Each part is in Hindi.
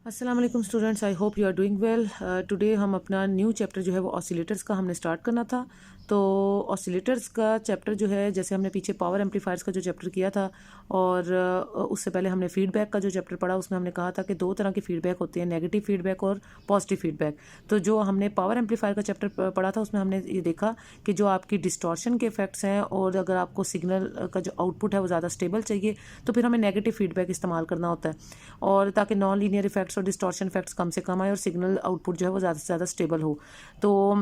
अस्सलाम वालेकुम students, I hope you are doing well. Today हम अपना न्यू चैप्टर जो है वो ऑसिलेटर्स का हमने स्टार्ट करना था। तो ऑसिलेटर्स का चैप्टर जो है, जैसे हमने पीछे पावर एम्पलीफायर्स का जो चैप्टर किया था और उससे पहले हमने फीडबैक का जो चैप्टर पढ़ा, उसमें हमने कहा था कि दो तरह के फीडबैक होते हैं, नेगेटिव फीडबैक और पॉजिटिव फीडबैक। तो जो हमने पावर एम्पलीफायर का चैप्टर पढ़ा था उसमें हमने ये देखा कि जो आपकी डिस्टॉर्शन के इफेक्ट्स हैं और अगर आपको सिग्नल का जो आउटपुट है वो ज़्यादा स्टेबल चाहिए तो फिर हमें नेगेटिव फीडबैक इस्तेमाल करना होता है, और ताकि नॉन लीनियर इफेक्ट्स और डिस्टॉर्शन इफेक्ट्स कम से कम आए और सिग्नल आउटपुट जो है वो ज़्यादा से ज़्यादा स्टेबल हो। तो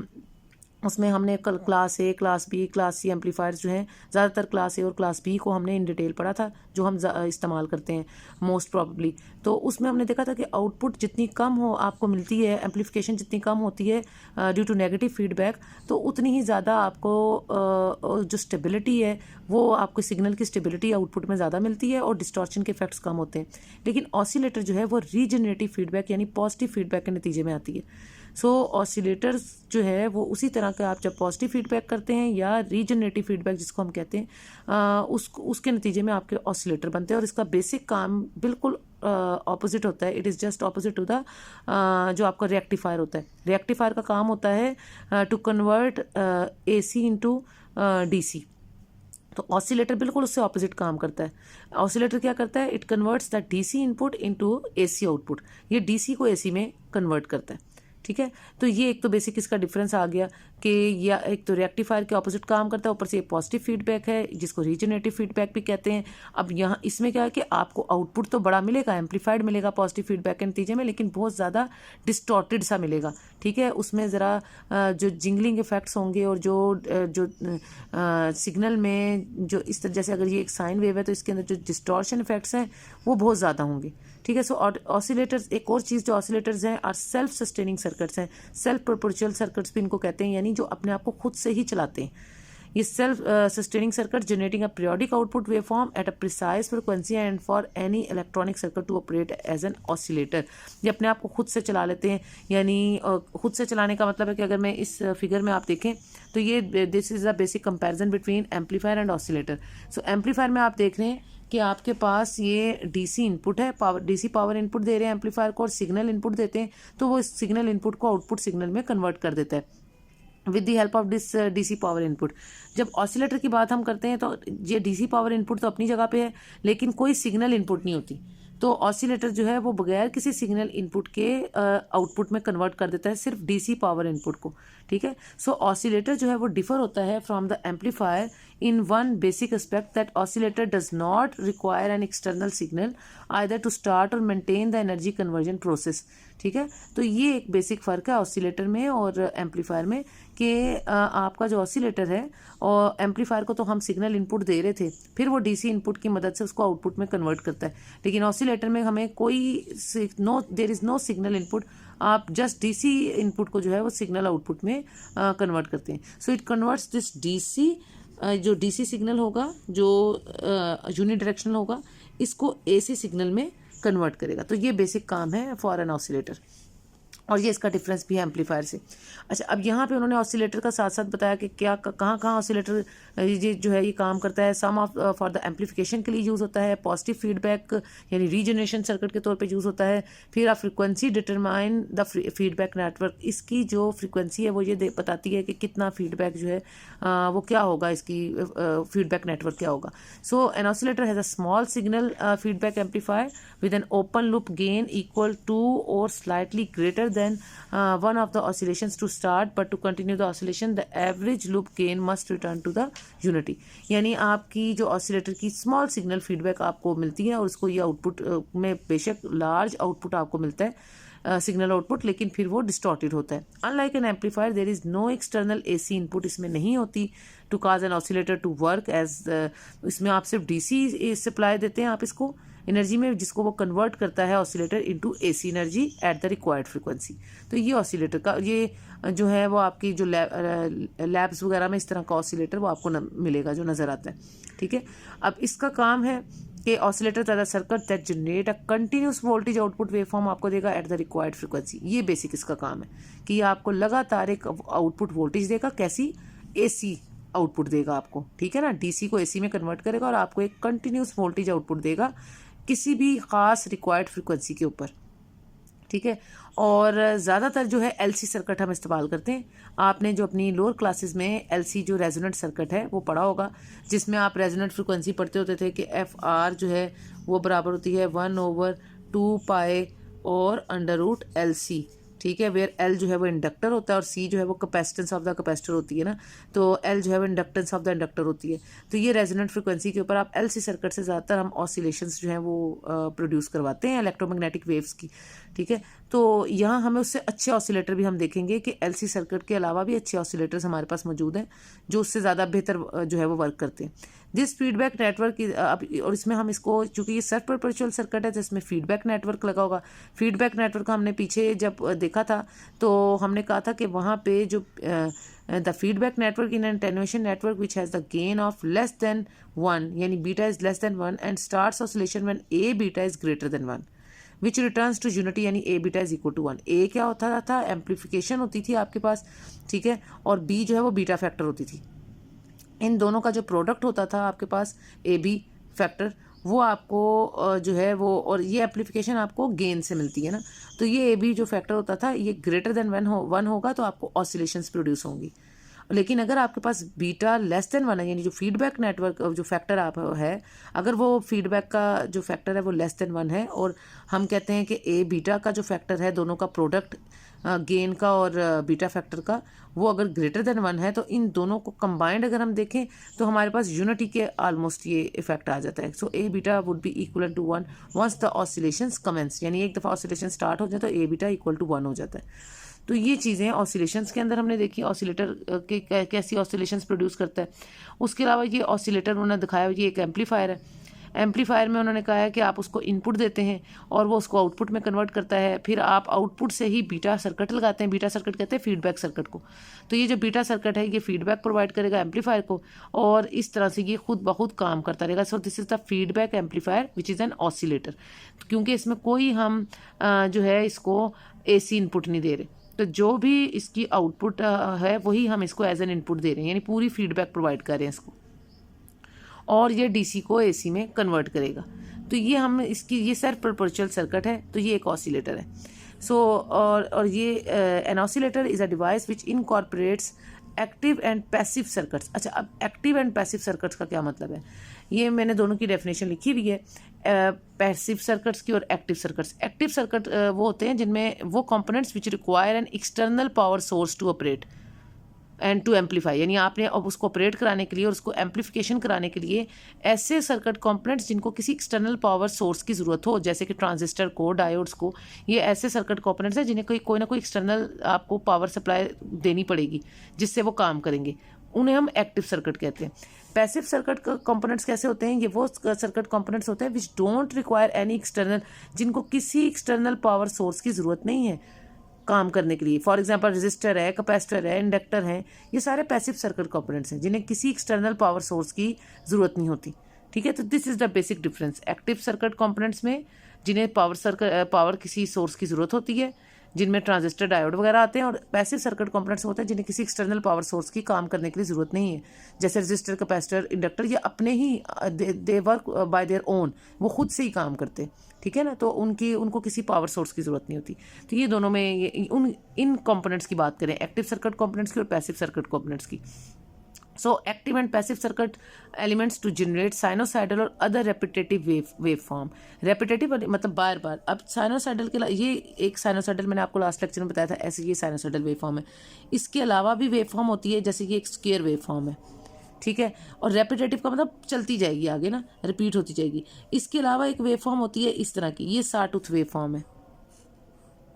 उसमें हमने कल class A, class B, class C amplifiers जो हैं, ज़्यादातर क्लास ए और क्लास बी को हमने इन डिटेल पढ़ा था, जो हम इस्तेमाल करते हैं मोस्ट प्रॉबली। तो उसमें हमने देखा था कि आउटपुट जितनी कम हो आपको मिलती है, एम्पलीफिकेशन जितनी कम होती है ड्यू टू नेगेटिव फीडबैक, तो उतनी ही ज़्यादा आपको जो स्टेबिलिटी है वो आपको सिग्नल की स्टेबिलिटी आउटपुट में ज़्यादा मिलती है और डिस्टॉर्शन के इफेक्ट्स कम होते हैं। लेकिन ऑसिलेटर जो है वो रीजनरेटिव फीडबैक यानी पॉजिटिव फीडबैक के नतीजे में आती है। सो ऑसिलेटर्स जो है वो उसी तरह का, आप जब पॉजिटिव फीडबैक करते हैं या रीजनरेटिव फीडबैक जिसको हम कहते हैं, उसके नतीजे में आपके ऑसिलेटर बनते हैं, और इसका बेसिक काम बिल्कुल ऑपोजिट होता है। It is just opposite to the जो आपका रेक्टिफायर होता है। रेक्टिफायर का काम होता है to convert AC into DC। तो ऑसिलेटर बिल्कुल उससे ऑपोजिट काम करता है। ऑसिलेटर क्या करता है? It converts the DC input into AC output. ये DC को AC में कन्वर्ट करता है। ठीक है, तो ये एक तो बेसिक इसका डिफरेंस आ गया कि या एक तो रेक्टिफायर के ऑपोजिट काम करता है, ऊपर से ये पॉजिटिव फीडबैक है जिसको रीजनरेटिव फीडबैक भी कहते हैं। अब यहाँ इसमें क्या है कि आपको आउटपुट तो बड़ा मिलेगा, एम्पलीफाइड मिलेगा पॉजिटिव फीडबैक के नतीजे में, लेकिन बहुत ज़्यादा डिस्टॉर्टेड सा मिलेगा। ठीक है, उसमें ज़रा जो जिंगलिंग इफेक्ट्स होंगे और जो सिग्नल में जो इस तरह, जैसे अगर ये एक साइन वेव है तो इसके अंदर जो डिस्टॉर्शन इफेक्ट्स हैं वो बहुत ज़्यादा होंगे। ठीक है, सो ऑसिलेटर्स, एक और चीज़ जो ऑसिलेटर्स हैं आर सेल्फ सस्टेनिंग सर्किट्स हैं। सेल्फ प्रोपोर्शनल सर्किट्स भी इनको कहते हैं, यानी जो अपने आप को खुद से ही चलाते हैं। ये self sustaining circuit generating a periodic output waveform at a precise frequency and for any electronic circuit to operate as an oscillator. ये अपने आप को खुद से चला लेते हैं, यानी खुद से चलाने का मतलब है कि अगर मैं इस फिगर में आप देखें तो ये this is a basic comparison between amplifier and oscillator. So amplifier में आप देख रहे हैं कि आपके पास ये DC इनपुट है, DC पावर इनपुट दे रहे हैं एम्पलीफायर को और सिग्नल इनपुट देते हैं, तो वो इस सिग्नल इनपुट को आउटपुट सिग्नल में कन्वर्ट कर देता है with the help of this DC power input. जब ऑसिलेटर की बात हम करते हैं तो ये DC पावर इनपुट तो अपनी जगह पे है, लेकिन कोई सिग्नल इनपुट नहीं होती। तो ऑसिलेटर जो है वो बगैर किसी सिग्नल इनपुट के आउटपुट में कन्वर्ट कर देता है सिर्फ DC पावर इनपुट को। ठीक है, सो ऑसिलेटर जो है वो डिफर होता है from the amplifier in one basic aspect, that oscillator does not require an external signal either to start or maintain the energy conversion process। ठीक है, तो ये एक बेसिक फ़र्क है ऑसिलेटर में और एम्पलीफायर में कि आपका जो ऑसिलेटर है, और एम्पलीफायर को तो हम सिग्नल इनपुट दे रहे थे, फिर वो DC इनपुट की मदद से उसको आउटपुट में कन्वर्ट करता है। लेकिन ऑसिलेटर में हमें there is no signal input, आप जस्ट DC इनपुट को जो है वो सिग्नल आउटपुट में कन्वर्ट करते हैं। So it converts this DC, जो DC सिग्नल होगा जो यूनि डायरेक्शनल होगा, इसको AC सिग्नल में कन्वर्ट करेगा। तो ये बेसिक काम है फॉर एन ऑसिलेटर, और ये इसका डिफरेंस भी है एम्पलीफायर से। अच्छा, अब यहाँ पे उन्होंने ऑसिलेटर का साथ साथ बताया कि क्या कहाँ कहाँ ऑसिलेटर ये जो है ये काम करता है। सम ऑफ फॉर द एम्पलीफिकेशन के लिए यूज़ होता है, पॉजिटिव फीडबैक यानी रीजनरेशन सर्किट के तौर पे यूज़ होता है। फिर आप frequency determine the feedback network, इसकी जो फ्रीक्वेंसी है वो ये बताती है कि कितना फीडबैक जो है वो क्या होगा, इसकी फीडबैक नेटवर्क क्या होगा। So an oscillator has a small signal feedback amplifier with an open loop gain equal to or slightly greater than one of the oscillations to start, but to continue the oscillation the average loop gain must return to the unity। यानी आपकी जो ऑसिलेटर की स्मॉल सिग्नल फीडबैक आपको मिलती है और उसको ये आउटपुट में बेशक लार्ज आउटपुट आपको मिलता है सिग्नल आउटपुट, लेकिन फिर वो डिस्टॉर्टेड होता है। Unlike an amplifier there is no external AC input इसमें नहीं होती to cause an oscillator to work as, इसमें आप सिर्फ DC सप्लाई देते हैं आप इसको एनर्जी में, जिसको वो कन्वर्ट करता है oscillator into AC energy at the required frequency. तो ये ऑसिलेटर का ये जो है वो आपकी जो लैब्स वगैरह में इस तरह का ऑसिलेटर वो आपको मिलेगा जो नज़र आता है। ठीक है, अब इसका काम है कि ऑसिलेटर ज़्यादा circuit that generate a continuous voltage output waveform आपको देगा एट द रिक्वायर्ड फ्रीक्वेंसी। ये बेसिक इसका काम है कि ये आपको लगातार एक आउटपुट वोल्टेज देगा, कैसी? AC आउटपुट देगा आपको। ठीक है ना, DC को AC में कन्वर्ट करेगा और आपको एक कंटिन्यूस वोल्टेज आउटपुट देगा किसी भी ख़ास रिक्वायर्ड फ्रीक्वेंसी के ऊपर। ठीक है। और ज़्यादातर जो है एलसी सर्किट हम इस्तेमाल करते हैं। आपने जो अपनी लोअर क्लासेस में एलसी जो रेजोनेंट सर्किट है वो पढ़ा होगा, जिसमें आप रेजोनेंट फ्रिक्वेंसी पढ़ते होते थे कि एफ आर जो है वो बराबर होती है 1/2 पाई और अंडर रूट एल सी। ठीक है, वेयर एल जो है वो इंडक्टर होता है और सी जो है वो कैपेसिटेंस ऑफ द कैपेसिटर होती है ना, तो एल जो है वो इंडक्टेंस ऑफ द इंडक्टर होती है। तो ये रेजोनेंट फ्रिक्वेंसी के ऊपर आप एलसी सर्किट से ज़्यादातर हम ऑसिलेशंस जो हैं वो प्रोड्यूस करवाते हैं इलेक्ट्रोमैग्नेटिक वेव्स की। ठीक है, तो यहाँ हमें उससे अच्छे ऑसिलेटर भी हम देखेंगे कि एलसी सर्किट के अलावा भी अच्छे ऑसिलेटर्स हमारे पास मौजूद हैं जो उससे ज़्यादा बेहतर जो है वो वर्क करते हैं। दिस फीडबैक नेटवर्क और इसमें हम इसको, चूंकि ये सेल्फ परपेचुअल सर्किट है तो इसमें फीडबैक नेटवर्क लगा होगा। फीडबैक नेटवर्क हमने पीछे जब देखा था तो हमने कहा था कि वहाँ पे जो the feedback network in an attenuation network which has the gain of less than 1 यानी beta is less than 1 and starts oscillation when A beta is greater than 1 which returns to unity यानी A beta is equal to 1। ए क्या होता था, एम्पलीफिकेशन होती थी आपके पास, ठीक है, और बी जो है वो बीटा फैक्टर होती थी। इन दोनों का जो प्रोडक्ट होता था आपके पास ए बी फैक्टर, वो आपको जो है वो, और ये एम्पलीफिकेशन आपको गेन से मिलती है ना, तो ये ए बी जो फैक्टर होता था ये ग्रेटर देन 1 होगा तो आपको ऑसिलेशंस प्रोड्यूस होंगी। लेकिन अगर आपके पास बीटा लेस देन 1 है यानी जो फीडबैक नेटवर्क जो फैक्टर आप है, अगर वो फीडबैक का जो फैक्टर है वो लेस देन 1 है और हम कहते हैं कि ए बीटा का जो फैक्टर है, दोनों का प्रोडक्ट गेन का और बीटा फैक्टर का, वो अगर ग्रेटर देन 1 है तो इन दोनों को कंबाइंड अगर हम देखें तो हमारे पास यूनिटी के ऑलमोस्ट ये इफेक्ट आ जाता है। So a beta would be equal to 1 once the oscillations commence, यानी एक दफ़ा ऑसिलेशन स्टार्ट हो जाए तो ए बीटा इक्वल टू 1 हो जाता है। तो ये चीज़ें ऑसिलेशंस के अंदर हमने देखी, ऑसिलेटर के कैसी ऑसिलेशंस प्रोड्यूस करता है। उसके अलावा ये ऑसिलेटर उन्होंने दिखाया, ये एक एम्पलीफायर है। एम्पलीफायर में उन्होंने कहा है कि आप उसको इनपुट देते हैं और वो उसको आउटपुट में कन्वर्ट करता है, फिर आप आउटपुट से ही बीटा सर्किट लगाते हैं। बीटा सर्किट कहते हैं फीडबैक सर्किट को। तो ये जो बीटा सर्किट है ये फीडबैक प्रोवाइड करेगा एम्पलीफायर को और इस तरह से ये खुद ब खुद काम करता रहेगा। So this is the feedback amplifier which is an oscillator, क्योंकि इसमें कोई हम जो है इसको AC इनपुट नहीं दे रहे, तो जो भी इसकी आउटपुट है वही हम इसको एज एन इनपुट दे रहे हैं, यानी पूरी फीडबैक प्रोवाइड कर रहे हैं इसको, और ये DC को AC में कन्वर्ट करेगा। तो ये हम इसकी, ये सेल्फ प्रोपोर्शनल सर्किट है, तो ये एक ऑसिलेटर है। सो और ये an oscillator is a device which incorporates active and passive circuits. अच्छा, अब एक्टिव एंड पैसिव सर्किट्स का क्या मतलब है, ये मैंने दोनों की डेफिनेशन लिखी हुई है, पैसिव सर्किट्स की और एक्टिव सर्किट्स। एक्टिव सर्किट वो होते हैं जिनमें वो components which require an external power source to operate and to amplify, यानी आपने अब उसको ऑपरेट कराने के लिए और उसको एम्पलीफिकेशन कराने के लिए ऐसे सर्किट कंपोनेंट्स जिनको किसी एक्सटर्नल पावर सोर्स की ज़रूरत हो, जैसे कि ट्रांजिस्टर को, डायोड्स को, ये ऐसे सर्किट कंपोनेंट्स हैं जिन्हें कोई ना कोई एक्सटर्नल आपको पावर सप्लाई देनी पड़ेगी जिससे वो काम करेंगे, उन्हें हम एक्टिव सर्किट कहते हैं। पैसिव सर्किट कंपोनेंट्स कैसे होते हैं, ये वो सर्किट कंपोनेंट्स होते हैं which don't require any external, जिनको किसी एक्सटर्नल पावर सोर्स की ज़रूरत नहीं है काम करने के लिए। फॉर एग्जांपल रजिस्टर है, कैपेसिटर है, इंडक्टर है, ये सारे पैसिव सर्किट कंपोनेंट्स हैं जिन्हें किसी एक्सटर्नल पावर सोर्स की ज़रूरत नहीं होती। ठीक है, तो this is the basic difference. Active circuit components में जिन्हें पावर किसी सोर्स की ज़रूरत होती है, जिनमें ट्रांजिस्टर डायोड वगैरह आते हैं, और पैसिव सर्किट कंपोनेंट्स होते हैं जिन्हें किसी एक्सटर्नल पावर सोर्स की काम करने के लिए ज़रूरत नहीं है, जैसे रजिस्टर, कैपेसिटर, इंडक्टर, ये अपने ही they work by their own, वो खुद से ही काम करते हैं। ठीक है ना, तो उनको किसी पावर सोर्स की ज़रूरत नहीं होती। तो ये दोनों में इन कंपोनेंट्स की बात करें, एक्टिव सर्किट कंपोनेंट्स की और पैसिव सर्किट कंपोनेंट्स की। So active and passive circuit elements to generate sinusoidal और other repetitive wave form। repetitive मतलब बार बार। अब sinusoidal के ये एक sinusoidal मैंने आपको लास्ट लेक्चर में बताया था, ऐसे ये sinusoidal wave form है। इसके अलावा भी wave form होती है, जैसे कि एक स्क्वायर wave form है, ठीक है, और रेपिटेटिव का मतलब चलती जाएगी आगे ना, रिपीट होती जाएगी। इसके अलावा एक वेव फॉर्म होती है इस तरह की, ये सॉटूथ वेव फॉर्म है,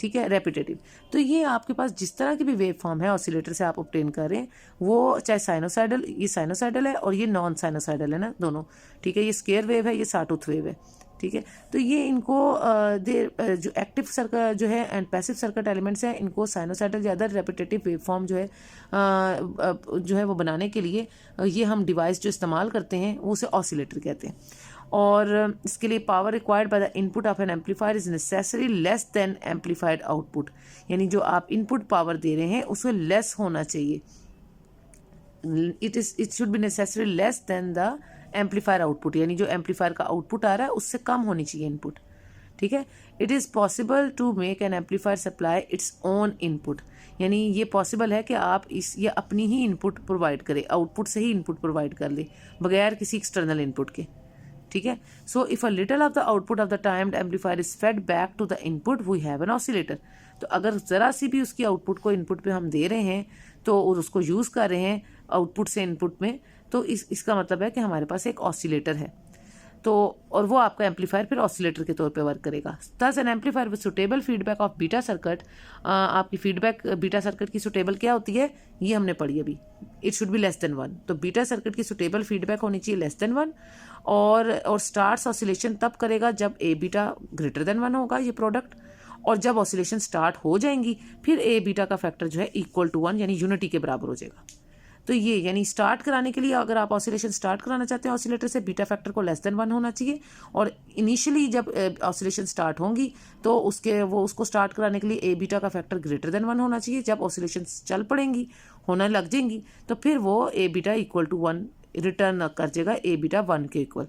ठीक है, रेपिटेटिव। तो ये आपके पास जिस तरह की भी वेव फॉर्म है ऑसिलेटर से आप ऑब्टेन कर रहे हैं, वो चाहे साइनोसाइडल, ये साइनोसाइडल है और ये नॉन साइनोसाइडल है ना, दोनों, ठीक है, ये स्क्वायर वेव है, ये सॉटूथ वेव है, ठीक है। तो ये इनको जो एक्टिव सर्किट जो है एंड पैसिव सर्किट एलिमेंट्स हैं, इनको साइनोसाइडल या अदर रेपिटेटिव वेव फॉर्म जो है वो बनाने के लिए ये हम डिवाइस जो इस्तेमाल करते हैं वो उसे ऑसिलेटर कहते हैं। और इसके लिए power required by the input of N amplifier is necessary less than amplified output, यानी जो आप इनपुट पावर दे रहे हैं उससे लेस होना चाहिए। It should be necessary less than the amplifier output, यानी जो एम्पलीफायर का आउटपुट आ रहा है उससे कम होनी चाहिए इनपुट, ठीक है। It is possible to make an amplifier supply its own input, यानी ये पॉसिबल है कि आप ये अपनी ही इनपुट प्रोवाइड करें, आउटपुट से ही इनपुट प्रोवाइड कर ले बगैर किसी एक्सटर्नल इनपुट के, ठीक है। So if a little of the output of the timed amplifier is fed back to the input we have an oscillator. तो अगर ज़रा सी भी उसकी आउटपुट को इनपुट पे हम दे रहे हैं तो और उसको यूज़ कर रहे हैं आउटपुट से इनपुट में, तो इसका मतलब है कि हमारे पास एक ऑसिलेटर है। तो और वो आपका एम्पलीफायर फिर ऑसिलेटर के तौर पे वर्क करेगा। दस N amplifier with suitable feedback of beta circuit, आपकी फीडबैक बीटा सर्किट की सुटेबल क्या होती है ये हमने पढ़ी अभी, it should be less than 1। तो बीटा सर्किट की सुटेबल फीडबैक होनी चाहिए लेस देन 1, और स्टार्ट्स ऑसिलेशन तब करेगा जब ए बीटा ग्रेटर देन 1 होगा ये प्रोडक्ट, और जब ऑसिलेशन स्टार्ट हो जाएंगी फिर ए बीटा का फैक्टर जो है इक्वल टू 1 यानी यूनिटी के बराबर हो जाएगा। तो ये यानी स्टार्ट कराने के लिए अगर आप ऑसिलेशन स्टार्ट कराना चाहते हैं ऑसिलेटर से, बीटा फैक्टर को लेस देन 1 होना चाहिए, और इनिशियली जब ऑसिलेशन स्टार्ट होंगी तो उसको स्टार्ट कराने के लिए ए बीटा का फैक्टर ग्रेटर देन 1 होना चाहिए। जब ऑसिलेशन चल पड़ेंगी, होने लग जाएंगी, तो फिर वो ए बीटा इक्वल टू 1 रिटर्न कर जाएगा, ए बीटा 1 के इक्वल,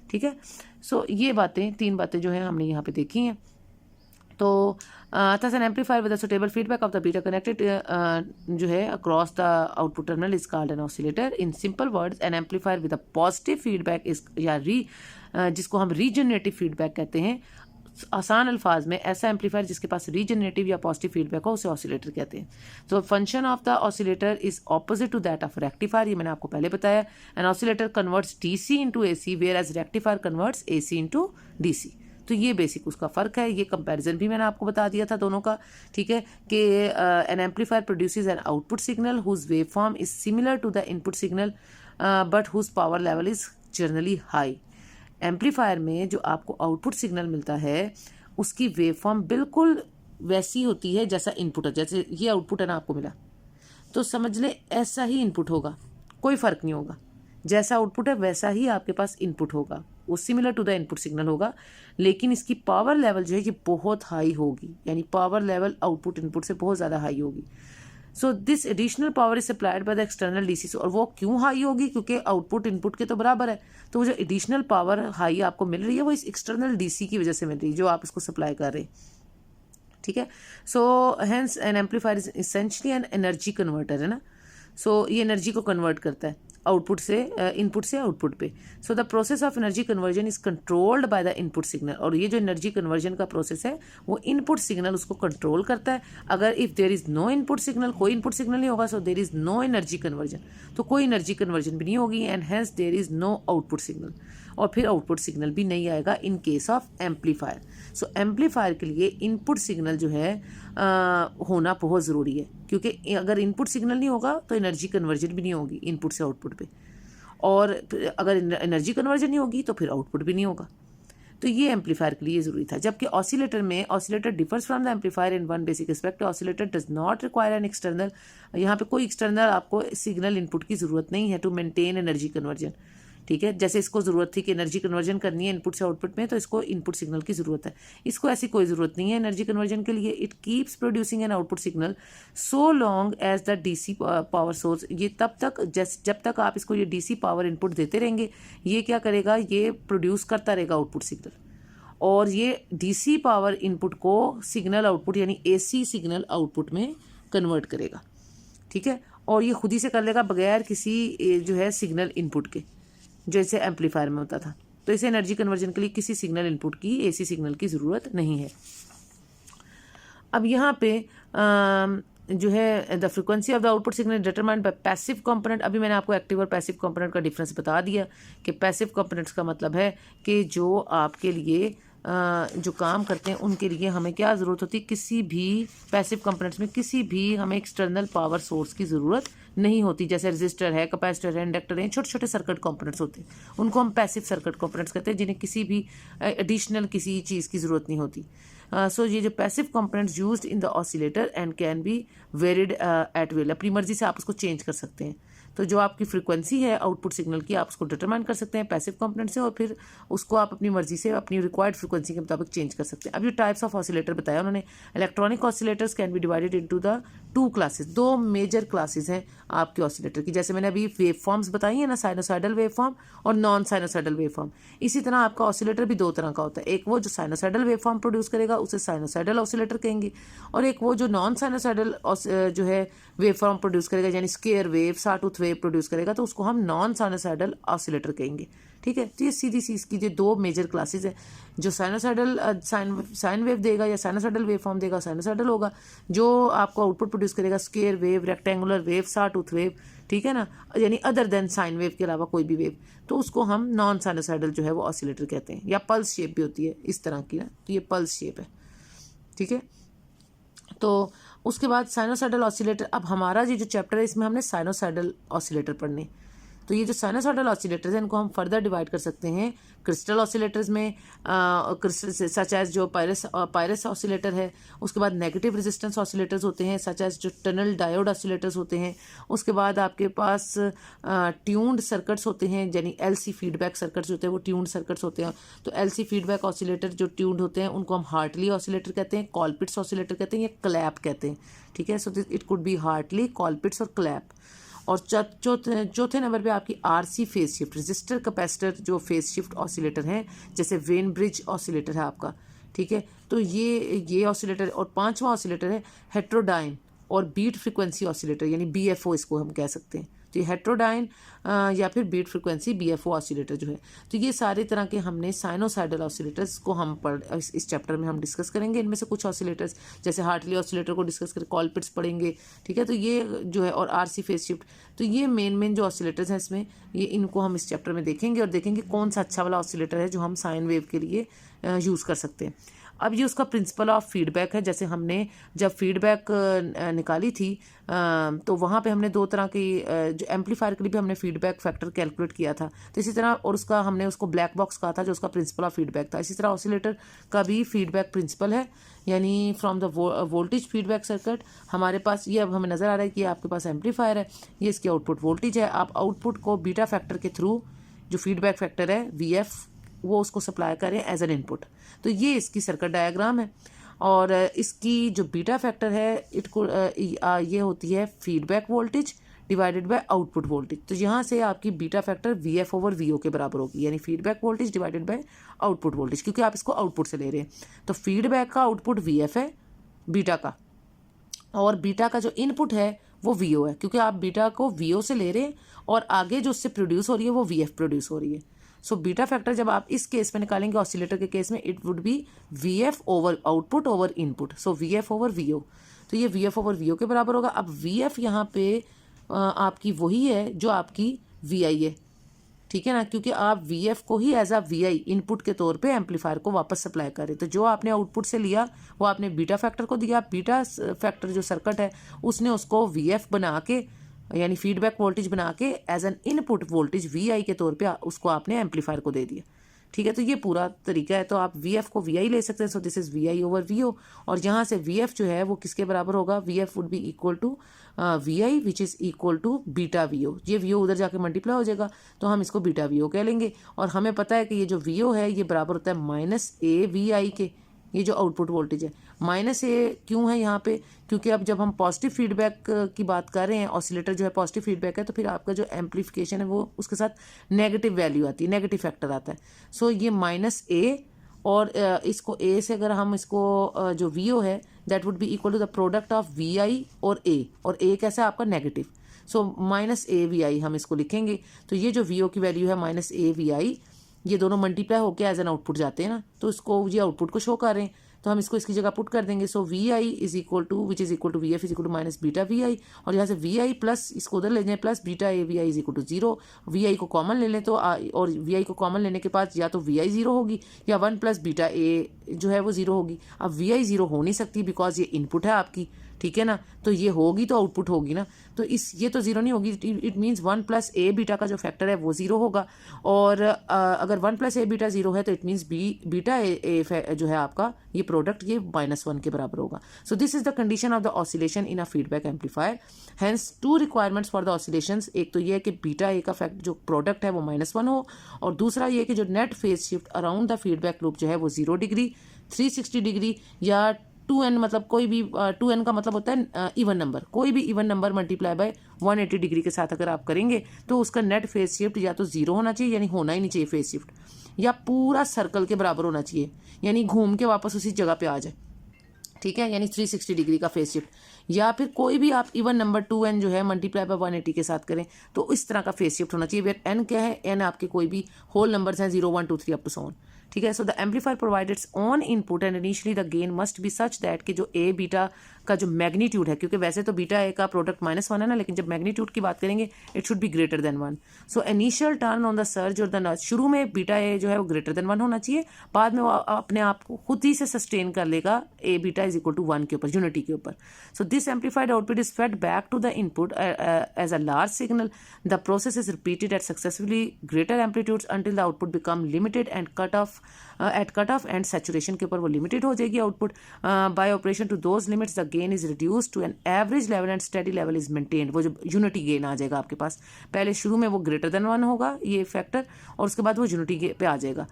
ठीक है। सो ये बातें 3 बातें जो है हमने यहाँ पे देखी हैं। तो thus an amplifier with a suitable feedback of the beta connected जो है across the output terminal is called an oscillator. In simple words, an amplifier with a positive feedback is या जिसको हम regenerative feedback कहते हैं, आसान अल्फाज में ऐसा एम्पलीफायर जिसके पास रीजनरेटिव या पॉजिटिव फीडबैक हो उसे ऑसिलेटर कहते हैं। तो function of the oscillator is opposite to that of rectifier, ये मैंने आपको पहले बताया। An oscillator converts DC into AC whereas rectifier converts AC into DC. तो ये बेसिक उसका फ़र्क है। ये कंपैरिजन भी मैंने आपको बता दिया था दोनों का, ठीक है, कि an amplifier produces an output signal whose wave form is similar to the input signal but whose power level is generally high. Amplifier में जो आपको आउटपुट सिग्नल मिलता है उसकी वेव फॉर्म बिल्कुल वैसी होती है जैसा इनपुट है। जैसे ये आउटपुट है ना आपको मिला, तो समझ ले ऐसा ही इनपुट होगा, कोई फ़र्क नहीं होगा। जैसा आउटपुट है वैसा ही आपके पास इनपुट होगा, वो similar to the input signal होगा, लेकिन इसकी पावर लेवल जो है ये बहुत हाई होगी, यानी पावर लेवल आउटपुट इनपुट से बहुत ज़्यादा हाई होगी। So this additional power is supplied by the external DC. और वो क्यों हाई होगी? क्योंकि आउटपुट इनपुट के तो बराबर है, तो वो जो एडिशनल पावर हाई आपको मिल रही है वो इस एक्सटर्नल डीसी की वजह से मिल रही है जो आप इसको सप्लाई कर रहे हैं, ठीक है। So hence an amplifier is essentially an energy converter, है ना। सो ये एनर्जी को कन्वर्ट करता है आउटपुट से इनपुट से आउटपुट पे। So the process of energy conversion is controlled by the input signal. और ये जो एनर्जी कन्वर्जन का प्रोसेस है वो इनपुट सिग्नल उसको कंट्रोल करता है। अगर if there is no input signal, कोई इनपुट सिग्नल नहीं होगा, so there is no energy conversion, तो कोई एनर्जी कन्वर्जन भी नहीं होगी, and hence there is no output signal, और फिर आउटपुट सिग्नल भी नहीं आएगा in case of amplifier. So amplifier के लिए इनपुट सिग्नल जो है होना बहुत ज़रूरी है, क्योंकि अगर इनपुट सिग्नल नहीं होगा तो एनर्जी कन्वर्जन भी नहीं होगी इनपुट से आउटपुट पे, और अगर एनर्जी कन्वर्जन नहीं होगी तो फिर आउटपुट भी नहीं होगा। तो ये एम्पलीफायर के लिए ज़रूरी था। जबकि ऑसिलेटर में oscillator differs from the amplifier in one basic aspect. Oscillator does not require an external, यहाँ पे कोई एक्सटर्नल आपको सिग्नल इनपुट की ज़रूरत नहीं है टू मेंटेन एनर्जी कन्वर्जन, ठीक है। जैसे इसको ज़रूरत थी कि एनर्जी कन्वर्जन करनी है इनपुट से आउटपुट में, तो इसको इनपुट सिग्नल की ज़रूरत है। इसको ऐसी कोई ज़रूरत नहीं है एनर्जी कन्वर्जन के लिए। It keeps producing an output signal so long as the DC power source. ये तब तक जब तक आप इसको ये डीसी पावर इनपुट देते रहेंगे, ये क्या करेगा, ये प्रोड्यूस करता रहेगा आउटपुट सिग्नल, और ये डीसी पावर इनपुट को सिग्नल आउटपुट यानी एसी सिग्नल आउटपुट में कन्वर्ट करेगा, ठीक है। और ये खुद ही से कर लेगा बगैर किसी जो है सिग्नल इनपुट के, जैसे एम्पलीफायर में होता था। तो इसे एनर्जी कन्वर्जन के लिए किसी सिग्नल इनपुट की, एसी सिग्नल की ज़रूरत नहीं है। अब यहाँ पे जो है the frequency of the output signal determined by passive component. अभी मैंने आपको एक्टिव और पैसिव कंपोनेंट का डिफरेंस बता दिया कि पैसिव कंपोनेंट्स का मतलब है कि जो आपके लिए जो काम करते हैं उनके लिए हमें क्या ज़रूरत होती है, किसी भी पैसिव कंपोनेंट्स में किसी भी हमें एक्सटर्नल पावर सोर्स की ज़रूरत नहीं होती। जैसे रजिस्टर है, कैपेसिटर है, इंडक्टर है, छोटे छोटे सर्किट कंपोनेंट्स होते हैं, उनको हम पैसिव सर्किट कंपोनेंट्स कहते हैं, जिन्हें किसी भी एडिशनल किसी चीज़ की ज़रूरत नहीं होती। सो ये जो passive components used in the oscillator and can be varied at will, अपनी मर्जी से आप उसको चेंज कर सकते हैं। तो जो आपकी फ्रीक्वेंसी है आउटपुट सिग्नल की, आप उसको डिटरमाइन कर सकते हैं पैसिव कंपोनेंट से, और फिर उसको आप अपनी मर्जी से अपनी रिक्वायर्ड फ्रीक्वेंसी के मुताबिक चेंज कर सकते हैं। अब ये टाइप्स ऑफ ऑसिलेटर बताया उन्होंने। Electronic oscillators can be divided into the two classes, दो मेजर क्लासेस हैं आपके ऑसिलेटर की। जैसे मैंने अभी वेव फॉर्म्स बताई है ना, साइनोसाइडल वेव फॉर्म और नॉन साइनोसाइडल वेव फॉर्म। इसी तरह आपका ऑसिलेटर भी दो तरह का होता है, एक वो जो साइनोसाइडल वेव फॉर्म प्रोड्यूस करेगा उसे साइनोसाइडल ऑसिलेटर कहेंगे, और एक वो जो नॉन साइनोसाइडल जो है वेव फॉर्म प्रोड्यूस करेगा, यानी square wave, sawtooth wave produce करेगा, तो उसको हम नॉन साइनोसाइडल ऑसिलेटर कहेंगे। ठीक है, तो ये सीधी सी इसकी जो दो मेजर क्लासेस है। जो साइनोसाइडल साइन वेव देगा या साइनोसाइडल वेव फॉर्म देगा साइनोसाइडल होगा, जो आपको आउटपुट प्रोड्यूस करेगा square wave, rectangular wave, sawtooth wave, ठीक है ना, यानी अदर देन साइन वेव के अलावा कोई भी वेव, तो उसको हम नॉन साइनोसाइडल जो है वो ऑसिलेटर कहते हैं। या पल्स शेप भी होती है इस तरह की ना, तो ये पल्स शेप है। ठीक है, तो उसके बाद साइनोसाइडल ऑसिलेटर। अब हमारा ये जो चैप्टर है इसमें हमने साइनोसाइडल ऑसिलेटर पढ़ने। तो ये जो साइनोसाइडल ऑसिलेटर्स हैं इनको हम फर्दर डिवाइड कर सकते हैं क्रिस्टल ऑसिलेटर्स में, क्रिस्टल सच एज जो पायरस ऑसिलेटर है। उसके बाद नेगेटिव रेजिस्टेंस ऑसिलेटर्स होते हैं सच एज जो टनल डायोड ऑसिलेटर्स होते हैं। उसके बाद आपके पास ट्यून्ड सर्किट्स होते हैं, यानी एलसी फीडबैक सर्किट्स होते हैं, वो ट्यून्ड सर्किट्स होते हैं। तो एलसी फीडबैक ऑसिलेटर जो ट्यून्ड होते हैं उनको हम हार्टली ऑसिलेटर कहते हैं, कॉलपिट्स ऑसिलेटर कहते हैं या क्लैप कहते हैं। ठीक है, so it could be Hartley, Colpitts और क्लैप। और चौथे नंबर पे आपकी RC phase shift, resistor capacitor जो फेज शिफ्ट ऑसिलेटर हैं, जैसे वेन ब्रिज ऑसिलेटर है आपका। ठीक है, तो ये ऑसिलेटर। और पांचवा ऑसिलेटर है हेट्रोडाइन और बीट फ्रिक्वेंसी ऑसिलेटर, यानी बीएफओ इसको हम कह सकते हैं। तो ये हेट्रोडाइन या फिर बीट फ्रिक्वेंसी बीएफओ ऑसिलेटर जो है। तो ये सारे तरह के हमने साइनोसाइडल ऑसिलेटर्स को हम इस चैप्टर में हम डिस्कस करेंगे। इनमें से कुछ ऑसिलेटर्स जैसे हार्टली ऑसिलेटर को डिस्कस करें, कॉलपिट्स पढ़ेंगे। ठीक है, तो ये जो है, और आरसी फेज शिफ्ट, तो ये मेन जो ऑसिलेटर्स हैं इसमें, ये इनको हम इस चैप्टर में देखेंगे और देखेंगे कौन सा अच्छा वाला ऑसिलेटर है जो हम साइन वेव के लिए यूज़ कर सकते हैं। अब ये उसका प्रिंसिपल ऑफ फीडबैक है। जैसे हमने जब फीडबैक निकाली थी तो वहाँ पे हमने दो तरह की जो एम्पलीफायर के लिए भी हमने फीडबैक फैक्टर कैलकुलेट किया था। तो इसी तरह, और उसका हमने उसको ब्लैक बॉक्स कहा था जो उसका प्रिंसिपल ऑफ फीडबैक था। इसी तरह ऑसिलेटर का भी फीडबैक प्रिंसिपल है, यानी from the voltage feedback circuit हमारे पास ये अब हमें नज़र आ रहा है कि आपके पास एम्पलीफायर है, ये इसकी आउटपुट वोल्टेज है। आप आउटपुट को बीटा फैक्टर के थ्रू, जो फीडबैक फैक्टर है VF, वो उसको सप्लाई करें एज एन इनपुट। तो ये इसकी सर्किट डायग्राम है। और इसकी जो बीटा फैक्टर है ये होती है feedback voltage divided by output voltage. तो यहाँ से आपकी beta factor VF over VO के बराबर होगी, यानी feedback voltage divided by output voltage, क्योंकि आप इसको आउटपुट से ले रहे हैं। तो फीडबैक का आउटपुट VF है बीटा का, और बीटा का जो इनपुट है वो VO है, क्योंकि आप बीटा को VO से ले रहे हैं और आगे जो उससे प्रोड्यूस हो रही है वो VF प्रोड्यूस हो रही है। सो बीटा फैक्टर जब आप इस केस में निकालेंगे ऑसिलेटर के केस में, it would be VF over output over input, so VF over VO। तो ये VF ओवर VO के बराबर होगा। अब VF यहाँ पे आपकी वही है जो आपकी VI है, ठीक है ना, क्योंकि आप VF को ही एज अ VI इनपुट के तौर पे एम्पलीफायर को वापस सप्लाई करें। तो जो आपने आउटपुट से लिया वो आपने बीटा फैक्टर को दिया, बीटा फैक्टर जो सर्किट है उसने उसको VF बना के, यानी फीडबैक वोल्टेज बना के as an input voltage VI के तौर पे उसको आपने एम्पलीफायर को दे दिया। ठीक है, तो ये पूरा तरीका है। तो आप VF को VI ले सकते हैं, सो this is VI over VO। और यहाँ से VF जो है वो किसके बराबर होगा, VF would be equal to VI which is equal to beta VO। ये VO उधर जाके मल्टीप्लाई हो जाएगा तो हम इसको बीटा VO कह लेंगे। और हमें पता है कि ये जो VO है ये बराबर होता है -AVI के, ये जो आउटपुट वोल्टेज है। -A क्यों है यहाँ पे, क्योंकि अब जब हम पॉजिटिव फीडबैक की बात कर रहे हैं, ऑसिलेटर जो है पॉजिटिव फीडबैक है, तो फिर आपका जो एम्पलीफिकेशन है वो उसके साथ नेगेटिव वैल्यू आती है, नेगेटिव फैक्टर आता है। सो ये -A, और इसको A से अगर हम इसको जो VO है that would be equal to the product of VI और A, और A कैसा है आपका नेगेटिव, सो -AVI हम इसको लिखेंगे। तो ये जो VO की वैल्यू है -AVI, ये दोनों मल्टीप्लाई होकर एज एन आउटपुट जाते हैं ना, तो इसको ये आउटपुट को शो कर रहे हैं, तो हम इसको इसकी जगह पुट कर देंगे। So VI is equal to which is equal to VF is equal to minus beta VI, और यहाँ से VI प्लस इसको उधर ले जाए plus beta AVI is equal to 0। VI को कॉमन ले लें तो और VI को कॉमन लेने के बाद या तो VI 0 होगी या 1 प्लस बीटा A जो है वो 0 होगी। अब VI 0 हो नहीं सकती बिकॉज ये इनपुट है आपकी, ठीक है ना, तो ये होगी तो आउटपुट होगी ना, तो ये तो 0 नहीं होगी। It means 1 plus A beta का जो फैक्टर है वो 0 होगा, और अगर 1 प्लस A बीटा 0 है तो इट मीन्स बीटा A जो है आपका ये प्रोडक्ट ये -1 के बराबर होगा। So this is the condition of the oscillation in a feedback amplifier. Hence two requirements for the oscillations, एक तो ये है कि बीटा A का फैक्ट जो प्रोडक्ट है वो -1 हो, और दूसरा ये कि जो net phase shift around the feedback loop जो है वो 0 डिग्री, 360 डिग्री या 2n मतलब कोई भी 2n का मतलब होता है इवन नंबर, कोई भी even number multiply by 180 degree के साथ अगर आप करेंगे तो उसका नेट फेज शिफ्ट या तो 0 होना चाहिए, यानी होना ही नहीं चाहिए फेज शिफ्ट, या पूरा सर्कल के बराबर होना चाहिए, यानी घूम के वापस उसी जगह पे आ जाए, ठीक है, यानी 360 डिग्री का फेज शिफ्ट। या फिर कोई भी आप इवन नंबर 2n जो है मल्टीप्लाई बाय 180 के साथ करें तो इस तरह का फेज शिफ्ट होना चाहिए, वेयर n क्या है, n आपके कोई भी होल नंबर्स हैं 0 1 2 3 अप टू सो ऑन, ठीक है। So the amplifier provide it's own input and initially the gain must be such that कि जो ए बीटा का जो मैग्नीट्यूड है, क्योंकि वैसे तो बीटा ए का प्रोडक्ट -1 है ना, लेकिन जब मैग्नीट्यूड की बात करेंगे it should be greater than 1। So initial turn on the surge और द शुरू में बीटा ए जो है वो ग्रेटर देन 1 होना चाहिए, बाद में वो अपने आप को खुद ही से सस्टेन कर लेगा A beta is equal to 1 के ऊपर, यूनिटी के ऊपर। So this amplified output is fed back to the input as a large signal. The process is repeated at successfully greater amplitudes until the output become limited and cut off at cut off and saturation के ऊपर वो लिमिटेड हो जाएगी output. By operation to those limits the gain is reduce to an average level and study level is maintained. वो जो यूनिटी गेन आ जाएगा आपके पास, पहले शुरू में वो ग्रेटर देन 1 होगा ये फैक्टर, और उसके बाद वो यूनिटी पे आ जाएगा।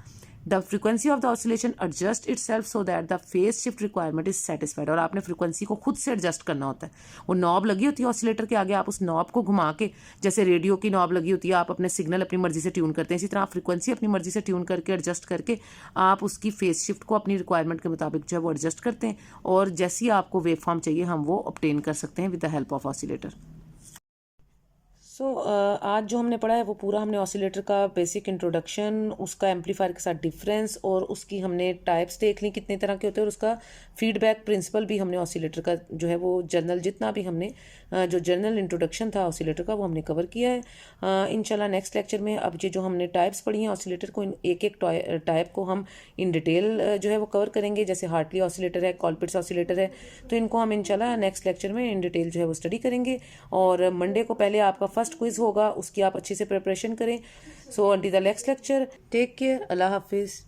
The frequency of the oscillation adjust it self so that the phase shift requirement is satisfied. और आपने फ्रीक्वेंसी को खुद से एडजस्ट करना होता है, वो नॉब लगी होती है ऑसिलेटर के आगे, आप उस नॉब को घुमा के, जैसे रेडियो की नॉब लगी होती है, आप अपने सिग्नल अपनी मर्जी से ट्यून करते हैं, इसी तरह आप फ्रीक्वेंसी अपनी मर्जी से ट्यून करके एडजस्ट करके आप उसकी फेज शिफ्ट को अपनी रिक्वायरमेंट के मुताबिक जो है वो एडजस्ट करते हैं, और जैसी आपको वेव फॉर्म चाहिए हम वो ऑब्टेन कर सकते हैं with the help of oscillator. So आज जो हमने पढ़ा है वो पूरा हमने ऑसिलेटर का बेसिक इंट्रोडक्शन, उसका एम्पलीफायर के साथ डिफरेंस, और उसकी हमने टाइप्स देख ली कितने तरह के होते हैं, और उसका फीडबैक प्रिंसिपल भी हमने ऑसिलेटर का जो है वो जनरल जितना भी हमने जो जनरल इंट्रोडक्शन था ऑसिलेटर का वो हमने कवर किया है। इंशाल्लाह नेक्स्ट लेक्चर में अब ये जो हमने टाइप्स पढ़ी हैं ऑसिलेटर को, एक एक टाइप को हम इन डिटेल जो है वो कवर करेंगे। जैसे हार्टली ऑसिलेटर है, कॉलपिट्स ऑसिलेटर है, तो इनको हम इंशाल्लाह नेक्स्ट लेक्चर में इन डिटेल जो है वो स्टडी करेंगे। और मंडे को पहले आपका फर्स्ट क्विज होगा, उसकी आप अच्छे से प्रिपरेशन करें। So until the next lecture, take care, अल्लाह हाफिज़।